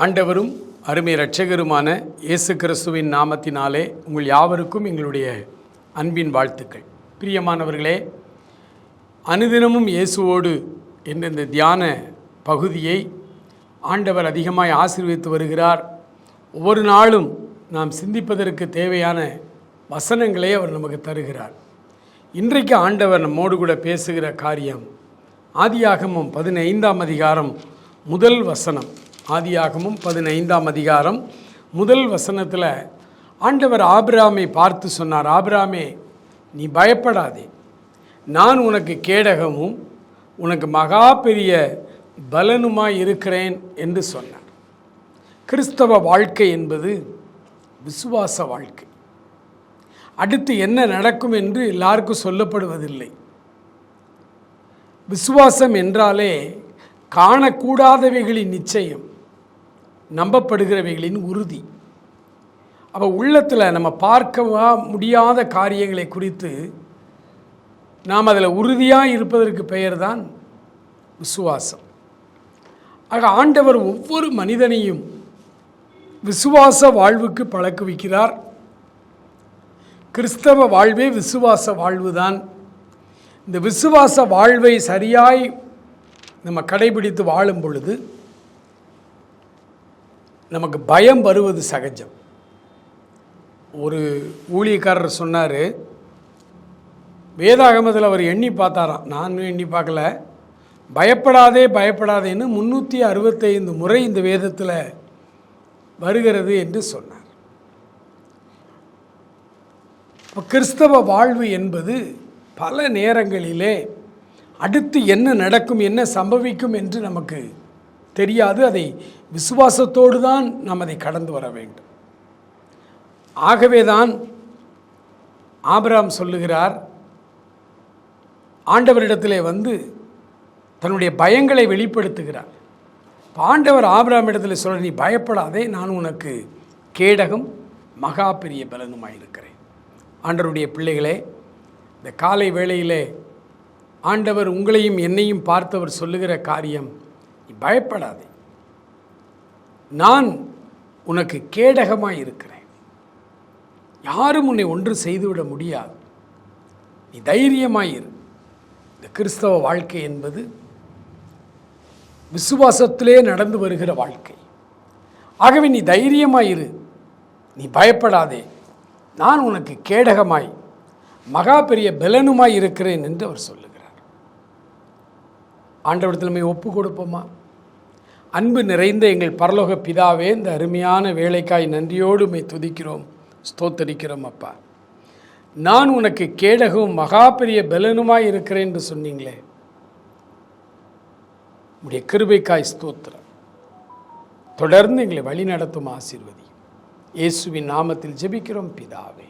ஆண்டவரும் அருமை இரட்சகருமான இயேசு கிறிஸ்துவின் நாமத்தினாலே உங்கள் யாவருக்கும் எங்களுடைய அன்பின் வாழ்த்துக்கள். பிரியமானவர்களே, அனுதினமும் இயேசுவோடு என்ற இந்த தியான பகுதியை ஆண்டவர் அதிகமாய் ஆசீர்வதித்து வருகிறார். ஒவ்வொரு நாளும் நாம் சிந்திப்பதற்கு தேவையான வசனங்களை அவர் நமக்கு தருகிறார். இன்றைக்கு ஆண்டவர் நம்மோடு கூட பேசுகிற காரியம் ஆதியாகமம் 15ஆம் அதிகாரம் முதல் வசனம். ஆதியாகமம் 15ஆம் அதிகாரம் முதல் வசனத்தில் ஆண்டவர் ஆபிரகாமை பார்த்து சொன்னார், ஆபிரகாமே, நீ பயப்படாதே, நான் உனக்கு கேடகமும் உனக்கு மகா பெரிய பலனுமாய் இருக்கிறேன் என்று சொன்னார். கிறிஸ்தவ வாழ்க்கை என்பது விசுவாச வாழ்க்கை. அடுத்து என்ன நடக்கும் என்று எல்லாருக்கும் சொல்லப்படுவதில்லை. விசுவாசம் என்றாலே காணக்கூடாதவைகளின் நிச்சயம், நம்பப்படுகிறவைகளின் உறுதி. அப்போ உள்ளத்தில் நம்ம பார்க்க முடியாத காரியங்களை குறித்து நாம் அதில் உறுதியாக இருப்பதற்கு பெயர் தான் விசுவாசம். ஆக ஆண்டவர் ஒவ்வொரு மனிதனையும் விசுவாச வாழ்வுக்கு பழக்குவிக்கிறார். கிறிஸ்தவ வாழ்வே விசுவாச வாழ்வுதான். இந்த விசுவாச வாழ்வை சரியாய் நம்ம கடைபிடித்து வாழும் பொழுது நமக்கு பயம் வருவது சகஜம். ஒரு ஊழியக்காரர் சொன்னார், வேதாகமத்தில் அவர் எண்ணி பார்த்தாராம், நான் எண்ணி பார்க்கல, பயப்படாதே பயப்படாதேன்னு 365 முறை இந்த வேதத்தில் வருகிறது என்று சொன்னார். இப்போ கிறிஸ்தவ வாழ்வு என்பது பல நேரங்களிலே அடுத்து என்ன நடக்கும், என்ன சம்பவிக்கும் என்று நமக்கு தெரியாது. அதை விசுவாசத்தோடு தான் நாம் அதை கடந்து வர வேண்டும். ஆகவே தான் ஆபிரகாம் சொல்லுகிறார், ஆண்டவரிடத்திலே வந்து தன்னுடைய பயங்களை வெளிப்படுத்துகிறார். ஆண்டவர் ஆபிரகாம் இடத்துல சொல்ல, நீ பயப்படாதே, நான் உனக்கு கேடகம் மகா பெரிய பலனுமாயிருக்கிறேன். ஆண்டவருடைய பிள்ளைகளே, இந்த காலை வேளையிலே ஆண்டவர் உங்களையும் என்னையும் பார்த்தவர் சொல்லுகிற காரியம், நீ பயப்படாதே, நான் உனக்கு கேடகமாக இருக்கிறேன், யாரும் உன்னை ஒன்று செய்துவிட முடியாது, நீ தைரியமாயிரு. இந்த கிறிஸ்தவ வாழ்க்கை என்பது விசுவாசத்திலே நடந்து வருகிற வாழ்க்கை. ஆகவே நீ தைரியமாயிரு, நீ பயப்படாதே, நான் உனக்கு கேடகமாய் மகா பெரிய பலனுமாய் இருக்கிறேன் என்று அவர் சொல்லுகிறார். ஆண்டவரிடத்தில் நம்ம ஒப்பு கொடுப்போமா? அன்பு நிறைந்த எங்கள் பரலோக பிதாவே, இந்த அருமையான வேலைக்காய் நன்றியோடு உம்மை துதிக்கிறோம், ஸ்தோத்தரிக்கிறோம். அப்பா, நான் உனக்கு கேடகம் மகா பெரிய பலனுமாய் இருக்கிறேன் என்று சொன்னீங்களே, உடைய கிருபைக்காய் ஸ்தோத்திரம். தொடர்ந்து எங்களை வழி நடத்தும் ஆசீர்வதி. இயேசுவின் நாமத்தில் ஜெபிக்கிறோம் பிதாவே.